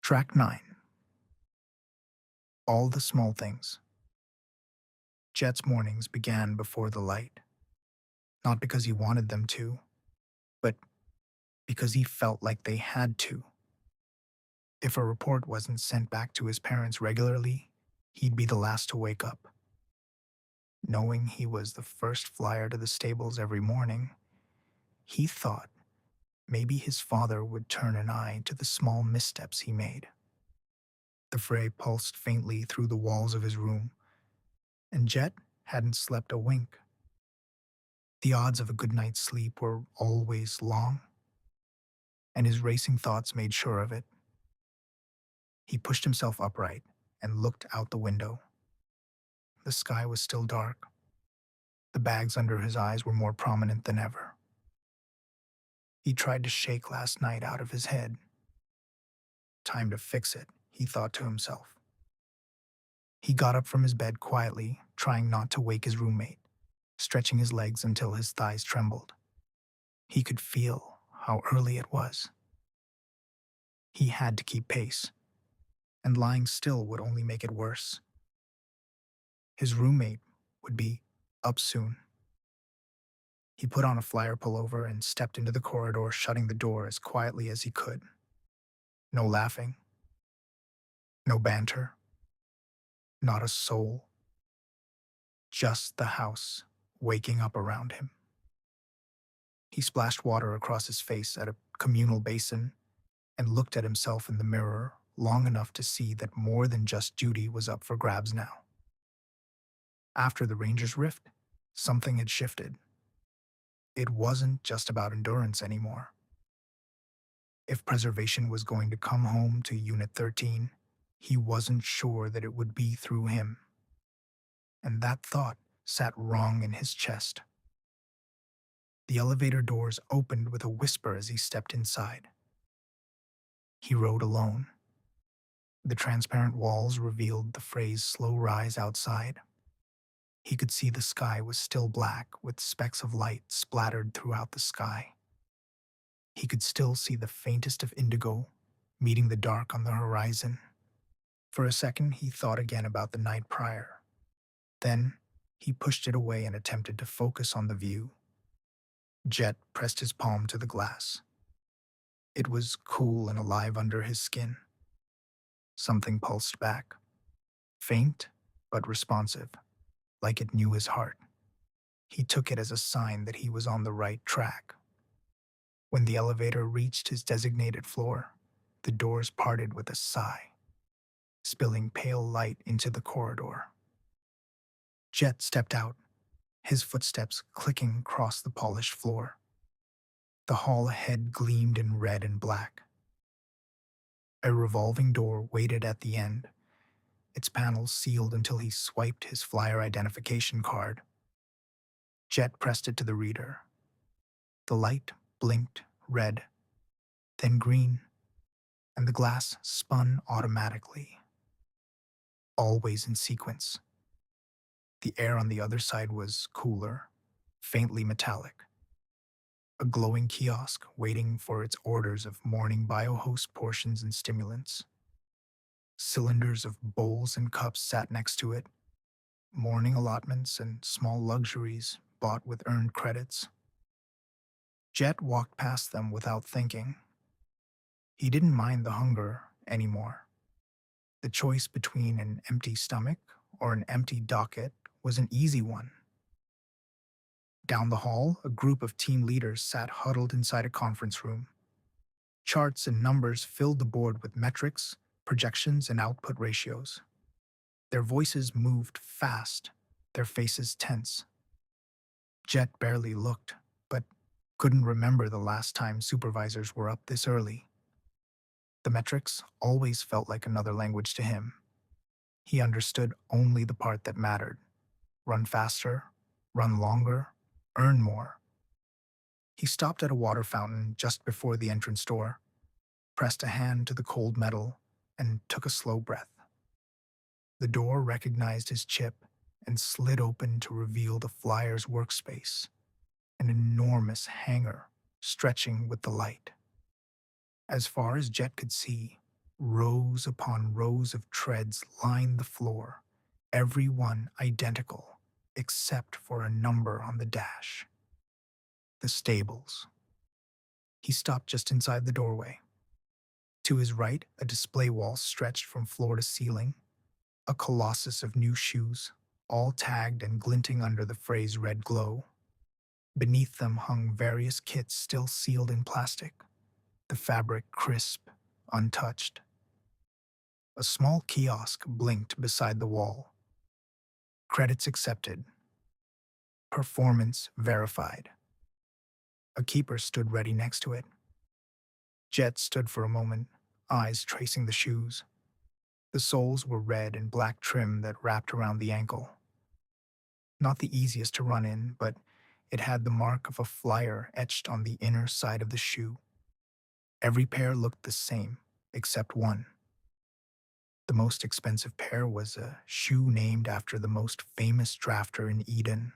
Track 9. All the small things. Jet's mornings began before the light, not because he wanted them to, but because he felt like they had to. If a report wasn't sent back to his parents regularly, he'd be the last to wake up. Knowing he was the first flyer to the stables every morning, he thought maybe his father would turn an eye to the small missteps he made. The fray pulsed faintly through the walls of his room, and Jet hadn't slept a wink. The odds of a good night's sleep were always long, and his racing thoughts made sure of it. He pushed himself upright and looked out the window. The sky was still dark. The bags under his eyes were more prominent than ever. He tried to shake last night out of his head. Time to fix it, he thought to himself. He got up from his bed quietly, trying not to wake his roommate, stretching his legs until his thighs trembled. He could feel how early it was. He had to keep pace, and lying still would only make it worse. His roommate would be up soon. He put on a flyer pullover and stepped into the corridor, shutting the door as quietly as he could. No laughing, no banter, not a soul. Just the house waking up around him. He splashed water across his face at a communal basin and looked at himself in the mirror long enough to see that more than just duty was up for grabs now. After the Rangers' rift, something had shifted. It wasn't just about endurance anymore. If preservation was going to come home to Unit 13, he wasn't sure that it would be through him. And that thought sat wrong in his chest. The elevator doors opened with a whisper as he stepped inside. He rode alone. The transparent walls revealed the phrase "slow rise" outside. He could see the sky was still black, with specks of light splattered throughout the sky. He could still see the faintest of indigo meeting the dark on the horizon. For a second, he thought again about the night prior. Then, he pushed it away and attempted to focus on the view. Jet pressed his palm to the glass. It was cool and alive under his skin. Something pulsed back, faint but responsive, like it knew his heart. He took it as a sign that he was on the right track. When the elevator reached his designated floor, the doors parted with a sigh, spilling pale light into the corridor. Jet stepped out, his footsteps clicking across the polished floor. The hall ahead gleamed in red and black. A revolving door waited at the end, its panels sealed until he swiped his flyer identification card. Jet pressed it to the reader. The light blinked red, then green, and the glass spun automatically, always in sequence. The air on the other side was cooler, faintly metallic. A glowing kiosk waiting for its orders of morning biohost portions and stimulants. Cylinders of bowls and cups sat next to it, morning allotments and small luxuries bought with earned credits. Jet walked past them without thinking. He didn't mind the hunger anymore. The choice between an empty stomach or an empty docket was an easy one. Down the hall, a group of team leaders sat huddled inside a conference room. Charts and numbers filled the board with metrics, projections, and output ratios. Their voices moved fast, their faces tense. Jet barely looked, but couldn't remember the last time supervisors were up this early. The metrics always felt like another language to him. He understood only the part that mattered. Run faster, run longer, earn more. He stopped at a water fountain just before the entrance door, pressed a hand to the cold metal, and took a slow breath. The door recognized his chip and slid open to reveal the flyer's workspace, an enormous hangar stretching with the light. As far as Jet could see, Rows upon rows of treads lined the floor, every one identical, except for a number on the dash. The stables. He stopped just inside the doorway. To his right, a display wall stretched from floor to ceiling, a colossus of new shoes, all tagged and glinting under the phrase red glow. Beneath them hung various kits still sealed in plastic, the fabric crisp, untouched. A small kiosk blinked beside the wall. Credits accepted. Performance verified. A keeper stood ready next to it. Jet stood for a moment, eyes tracing the shoes. The soles were red and black trim that wrapped around the ankle. Not the easiest to run in, but it had the mark of a flyer etched on the inner side of the shoe. Every pair looked the same, except one. The most expensive pair was a shoe named after the most famous drafter in Eden,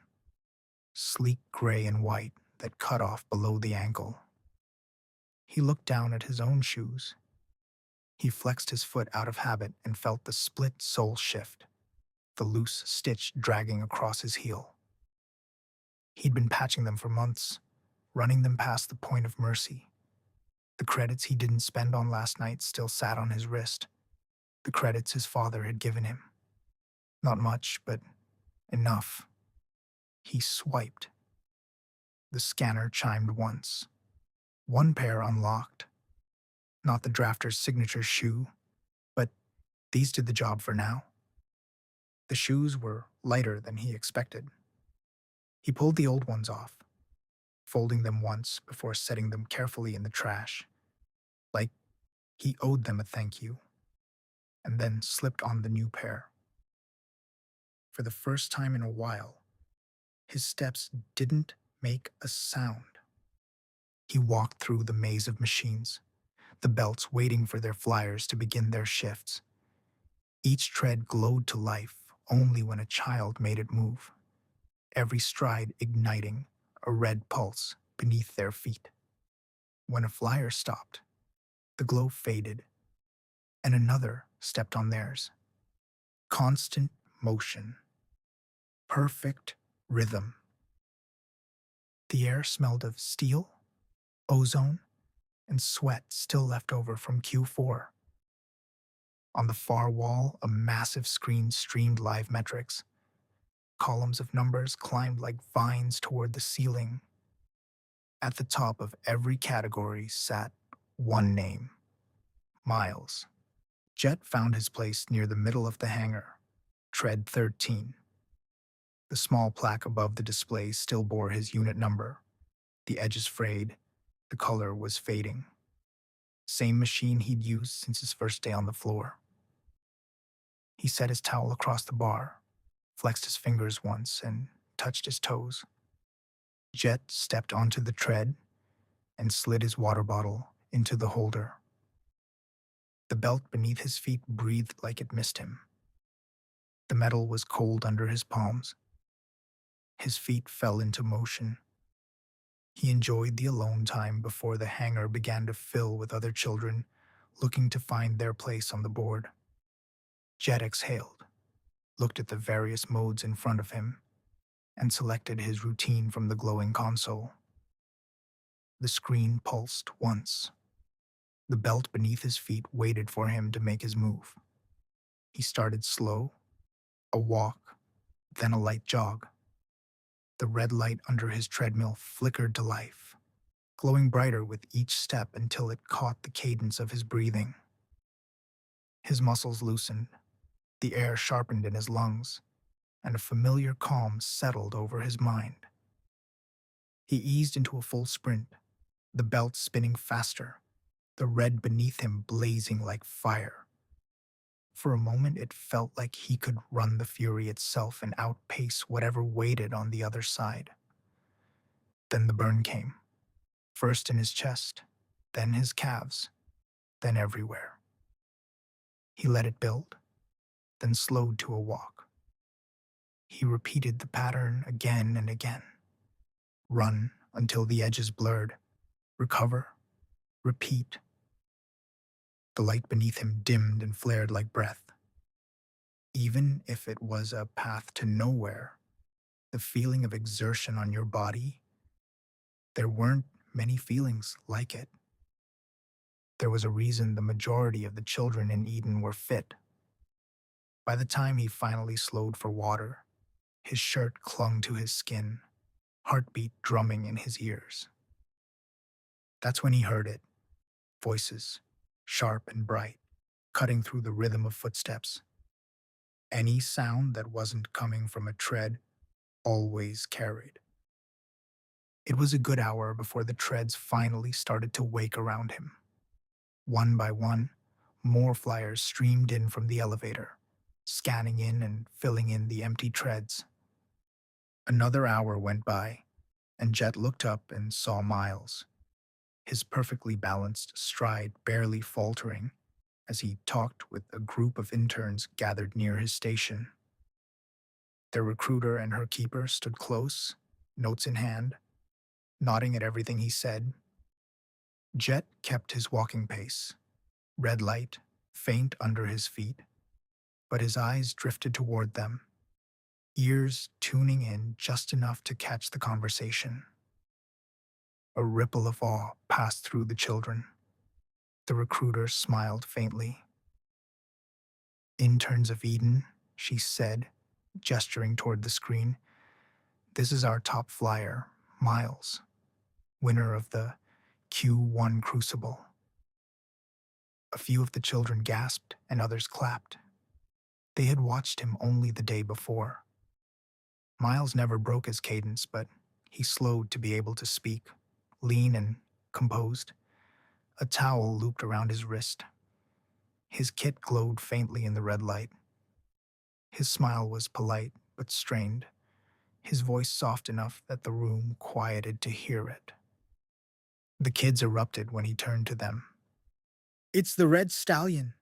sleek gray and white that cut off below the ankle. He looked down at his own shoes. He flexed his foot out of habit and felt the split sole shift, the loose stitch dragging across his heel. He'd been patching them for months, running them past the point of mercy. The credits he didn't spend on last night still sat on his wrist, the credits his father had given him. Not much, but enough. He swiped. The scanner chimed once. One pair unlocked. Not the drafter's signature shoe, but these did the job for now. The shoes were lighter than he expected. He pulled the old ones off, folding them once before setting them carefully in the trash, like he owed them a thank you, and then slipped on the new pair. For the first time in a while, his steps didn't make a sound. He walked through the maze of machines, the belts waiting for their flyers to begin their shifts. Each tread glowed to life only when a child made it move, every stride igniting a red pulse beneath their feet. When a flyer stopped, the glow faded, and another stepped on theirs. Constant motion, perfect rhythm. The air smelled of steel, ozone, and sweat still left over from Q4. On the far wall, a massive screen streamed live metrics. Columns of numbers climbed like vines toward the ceiling. At the top of every category sat one name: Miles. Jet found his place near the middle of the hangar, tread 13. The small plaque above the display still bore his unit number. The edges frayed, the color was fading. Same machine he'd used since his first day on the floor. He set his towel across the bar, flexed his fingers once, and touched his toes. Jet stepped onto the tread and slid his water bottle into the holder. The belt beneath his feet breathed like it missed him. The metal was cold under his palms. His feet fell into motion. He enjoyed the alone time before the hangar began to fill with other children looking to find their place on the board. Jet exhaled, looked at the various modes in front of him, and selected his routine from the glowing console. The screen pulsed once. The belt beneath his feet waited for him to make his move. He started slow, a walk, then a light jog. The red light under his treadmill flickered to life, glowing brighter with each step until it caught the cadence of his breathing. His muscles loosened, the air sharpened in his lungs, and a familiar calm settled over his mind. He eased into a full sprint, the belt spinning faster, the red beneath him blazing like fire. For a moment, it felt like he could run the fury itself and outpace whatever waited on the other side. Then the burn came, first in his chest, then his calves, then everywhere. He let it build, then slowed to a walk. He repeated the pattern again and again. Run until the edges blurred, recover, repeat. The light beneath him dimmed and flared like breath. Even if it was a path to nowhere, the feeling of exertion on your body, there weren't many feelings like it. There was a reason the majority of the children in Eden were fit. By the time he finally slowed for water, his shirt clung to his skin, heartbeat drumming in his ears. That's when he heard it, voices, sharp and bright, cutting through the rhythm of footsteps. Any sound that wasn't coming from a tread always carried. It was a good hour before the treads finally started to wake around him. One by one, more flyers streamed in from the elevator, scanning in and filling in the empty treads. Another hour went by, and Jet looked up and saw Miles, his perfectly balanced stride barely faltering as he talked with a group of interns gathered near his station. Their recruiter and her keeper stood close, notes in hand, nodding at everything he said. Jet kept his walking pace, red light faint under his feet, but his eyes drifted toward them, ears tuning in just enough to catch the conversation. A ripple of awe passed through the children. The recruiter smiled faintly. "Interns of Eden," she said, gesturing toward the screen. "This is our top flyer, Miles, winner of the Q1 Crucible." A few of the children gasped and others clapped. They had watched him only the day before. Miles never broke his cadence, but he slowed to be able to speak, lean and composed, a towel looped around his wrist. His kit glowed faintly in the red light. His smile was polite but strained, his voice soft enough that the room quieted to hear it. The kids erupted when he turned to them. "It's the Red Stallion!"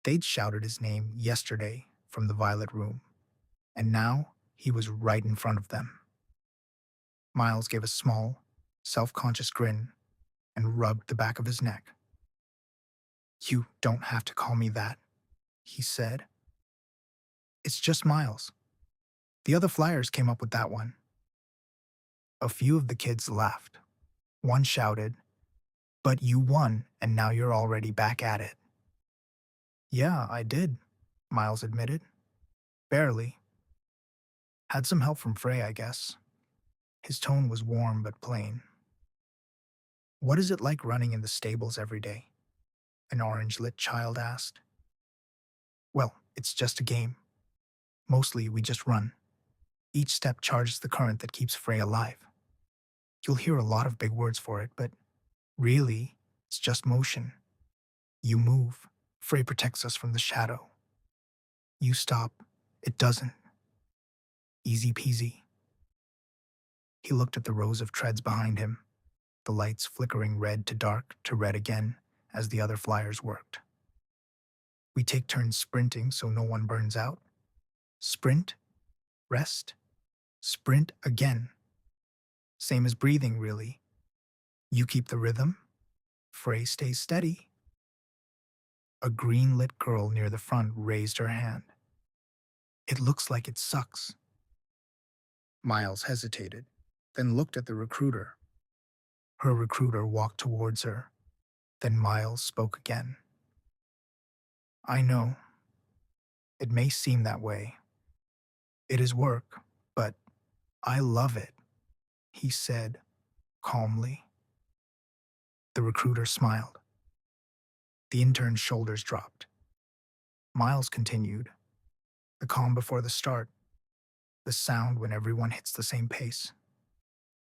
They'd shouted his name yesterday from the Violet Room, and now he was right in front of them. Miles gave a small, self-conscious grin and rubbed the back of his neck. "You don't have to call me that," he said. "It's just Miles. The other flyers came up with that one." A few of the kids laughed. One shouted, "But you won, and now you're already back at it." "Yeah, I did," Miles admitted. "Barely. Had some help from Frey, I guess." His tone was warm but plain. "What is it like running in the stables every day?" an orange-lit child asked. "Well, it's just a game. Mostly we just run. Each step charges the current that keeps Frey alive. You'll hear a lot of big words for it, but really, it's just motion. You move, Frey protects us from the shadow. You stop, it doesn't. Easy peasy." He looked at the rows of treads behind him, the lights flickering red to dark to red again as the other flyers worked. "We take turns sprinting so no one burns out. Sprint, rest, sprint again. Same as breathing, really. You keep the rhythm, Frey stays steady." A green-lit girl near the front raised her hand. "It looks like it sucks." Miles hesitated, then looked at the recruiter. Her recruiter walked towards her. Then Miles spoke again. "I know. It may seem that way. It is work, but I love it," he said calmly. The recruiter smiled. The intern's shoulders dropped. Miles continued. "The calm before the start. The sound when everyone hits the same pace.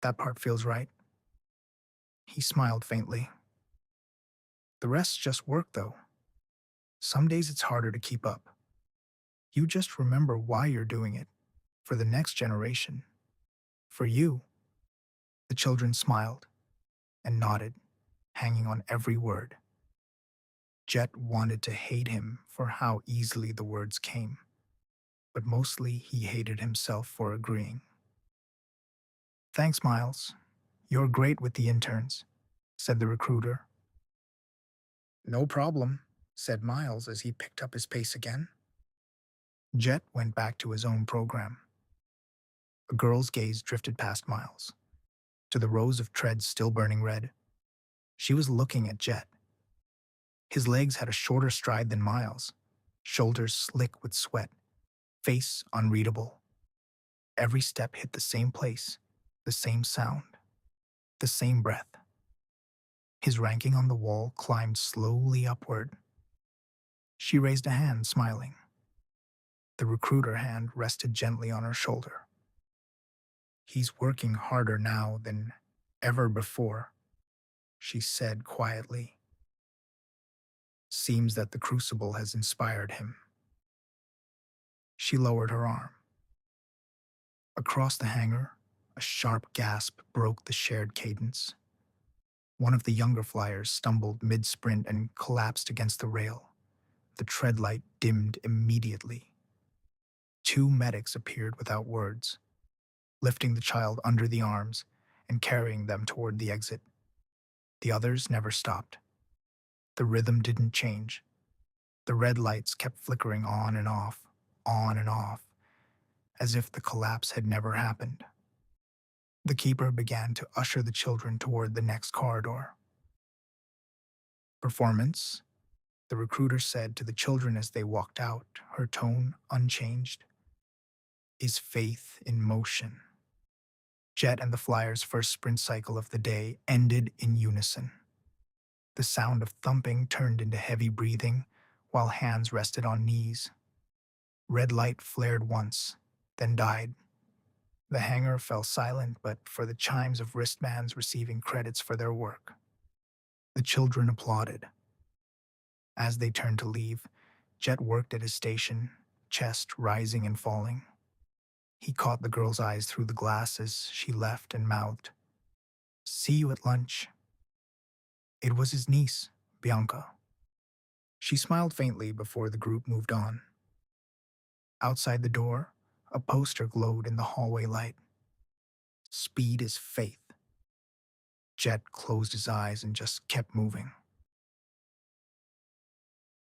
That part feels right." He smiled faintly. "The rest's just work, though. Some days it's harder to keep up. You just remember why you're doing it. For the next generation. For you." The children smiled and nodded, hanging on every word. Jet wanted to hate him for how easily the words came, but mostly he hated himself for agreeing. "Thanks, Miles. You're great with the interns," said the recruiter. No problem, said Miles as he picked up his pace again. Jet went back to his own program. A girl's gaze drifted past Miles, to the rows of treads still burning red. She was looking at Jet. His legs had a shorter stride than Miles, shoulders slick with sweat, face unreadable. Every step hit the same place, the same sound, the same breath. His ranking on the wall climbed slowly upward. She raised a hand, smiling. The recruiter hand rested gently on her shoulder. He's working harder now than ever before, she said quietly. Seems that the crucible has inspired him. She lowered her arm. Across the hangar, a sharp gasp broke the shared cadence. One of the younger flyers stumbled mid-sprint and collapsed against the rail. The tread light dimmed immediately. Two medics appeared without words, lifting the child under the arms and carrying them toward the exit. The others never stopped. The rhythm didn't change. The red lights kept flickering on and off, as if the collapse had never happened. The keeper began to usher the children toward the next corridor. Performance, the recruiter said to the children as they walked out, her tone unchanged, is faith in motion. Jet and the Flyers' first sprint cycle of the day ended in unison. The sound of thumping turned into heavy breathing while hands rested on knees. Red light flared once, then died. The hangar fell silent but for the chimes of wristbands receiving credits for their work. The children applauded. As they turned to leave, Jet worked at his station, chest rising and falling. He caught the girl's eyes through the glass as she left and mouthed, "See you at lunch." It was his niece, Bianca. She smiled faintly before the group moved on. Outside the door, a poster glowed in the hallway light. Speed is faith. Jet closed his eyes and just kept moving.